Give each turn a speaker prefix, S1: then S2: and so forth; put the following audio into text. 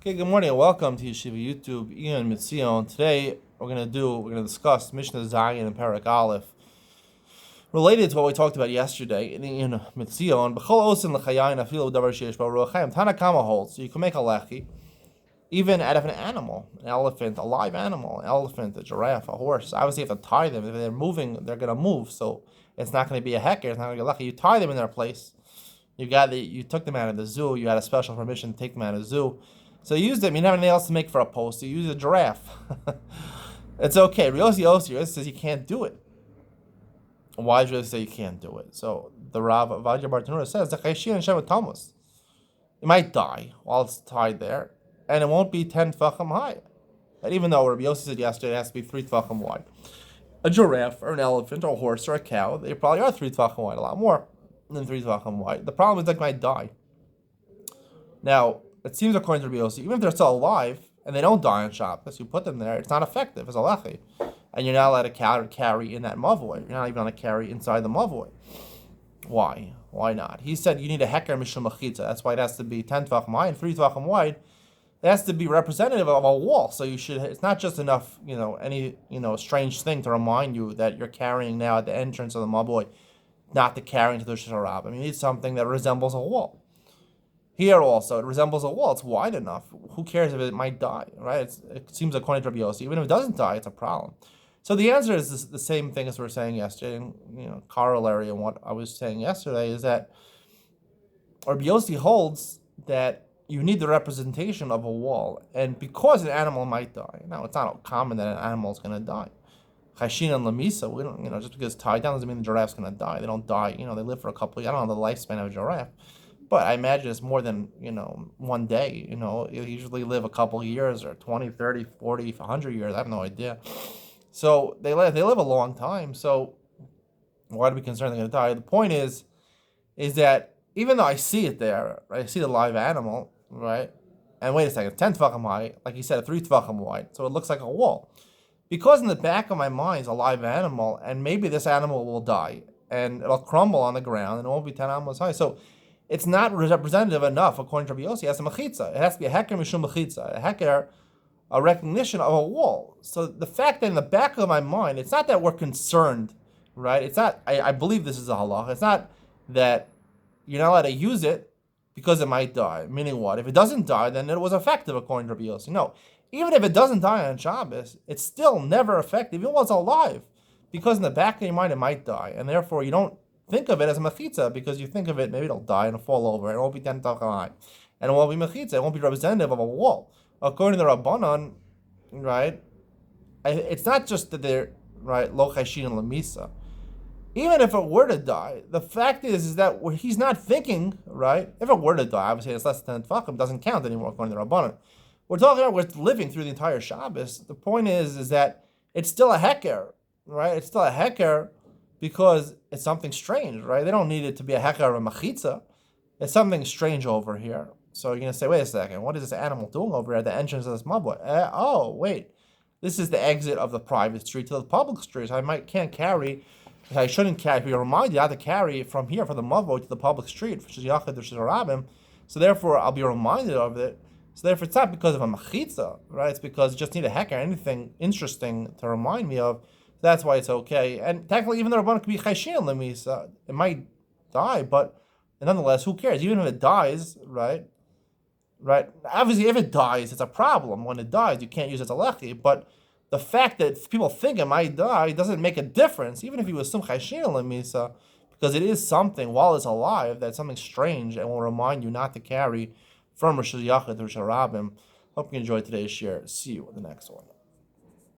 S1: Okay, good morning and welcome to Yeshiva YouTube, Iyun Mitzion. Today we're gonna discuss Mishnah Zayin and Parak Aleph, related to what we talked about yesterday in Iyun Mitzion. B'chol osin l'chayayin afilu davar sheish bo ruach hayim. Tanakama holds so you can make a lechi even out of an animal, an elephant, a live animal, an elephant, a giraffe, a horse. Obviously, you have to tie them. If they're moving, they're gonna move, so it's not gonna be a hecker. It's not gonna be a lechi. You tie them in their place. You took them out of the zoo. You had a special permission to take them out of the zoo. So you used them. You didn't have anything else to make for a post. You use a giraffe. It's okay. Riosi says you can't do it. Why does Riosi say you can't do it? So the Rav Avadia Bartanura says the Chayshin and Shevet Thomas. It might die while it's tied there, and it won't be 10 tefachim high. And even though Rabbi Yossi said yesterday it has to be 3 tefachim wide, a giraffe or an elephant or a horse or a cow, they probably are 3 tefachim wide, a lot more than 3 tefachim wide. The problem is they might die. Now, it seems according to Rabbi Yossi, even if they're still alive and they don't die on Shabbos, you put them there, it's not effective as a lechi. And you're not allowed to carry in that mavoi. You're not even allowed to carry inside the mavoi. Why? Why not? He said you need a heker mishum machitza. That's why it has to be 10 tvachim high and 3 tvachim wide. It has to be representative of a wall. So you should. It's not just enough, any strange thing to remind you that you're carrying now at the entrance of the mavoi, not to carry into the Shusharab. I mean, you need something that resembles a wall. Here also, it resembles a wall. It's wide enough. Who cares if it might die, right? It seems according to Rabbi Yossi, even if it doesn't die, it's a problem. So the answer is the same thing as we were saying yesterday, and corollary on what I was saying yesterday is that Rabbi Yossi holds that you need the representation of a wall, and because an animal might die. Now, it's not common that an animal is going to die. Chashin and Lamisa, we don't, just because it's tied down doesn't mean the giraffe's going to die. They don't die. They live for a couple. I don't know the lifespan of a giraffe. But I imagine it's more than, one day. You usually live a couple years or 20, 30, 40, 100 years. I have no idea. So they live a long time. So why do we be concerned they're going to die? The point is that even though I see it there, right, I see the live animal, right? And wait a second, 10 tefachim high, like you said, 3 tefachim wide. So it looks like a wall. Because in the back of my mind is a live animal, and maybe this animal will die, and it'll crumble on the ground, and it won't be 10 animals high. So it's not representative enough, according to Rabbi Yossi. It has a mechitza. It has to be a heker mishum mechitza. A heker, a recognition of a wall. So the fact that in the back of my mind, it's not that we're concerned, right? It's not, I believe this is a halach. It's not that you're not allowed to use it because it might die. Meaning what? If it doesn't die, then it was effective, according to Rabbi Yossi. No. Even if it doesn't die on Shabbos, it's still never effective, even while it's alive. Because in the back of your mind, it might die. And therefore, you don't think of it as a mechitza because you think of it, maybe it'll die and it'll fall over, and it won't be 10 tefachim high, and it won't be mechitza, it won't be representative of a wall. According to the Rabbanan, right, it's not just that they're, right, lo chashin and lamisa. Even if it were to die, the fact is that he's not thinking, right, if it were to die, obviously it's less than 10 tefachim, doesn't count anymore according to the Rabbanan. We're talking about we're living through the entire Shabbos. The point is that it's still a heker, right? It's still a heker because it's something strange, right? They don't need it to be a heker or a machitza. It's something strange over here. So you're going to say, wait a second, what is this animal doing over here at the entrance of this mabwa? Wait, this is the exit of the private street to the public street. So I shouldn't carry, be reminded how to carry from here, from the mabwa to the public street, which is Yachid, which is Rabim. So therefore, I'll be reminded of it. So therefore, it's not because of a machitza, right? It's because you just need a heker, anything interesting to remind me of. That's why it's okay. And technically, even the Rabbanan could be chashin lemisa. It might die, but nonetheless, who cares? Even if it dies, right? Obviously, if it dies, it's a problem. When it dies, you can't use it as a lechi. But the fact that people think it might die doesn't make a difference, even if you assume chashin lemisa, because it is something, while it's alive, that's something strange and will remind you not to carry from Rosh Hashanah to Rosh Hashanah. Hope you enjoyed today's share. See you in the next one.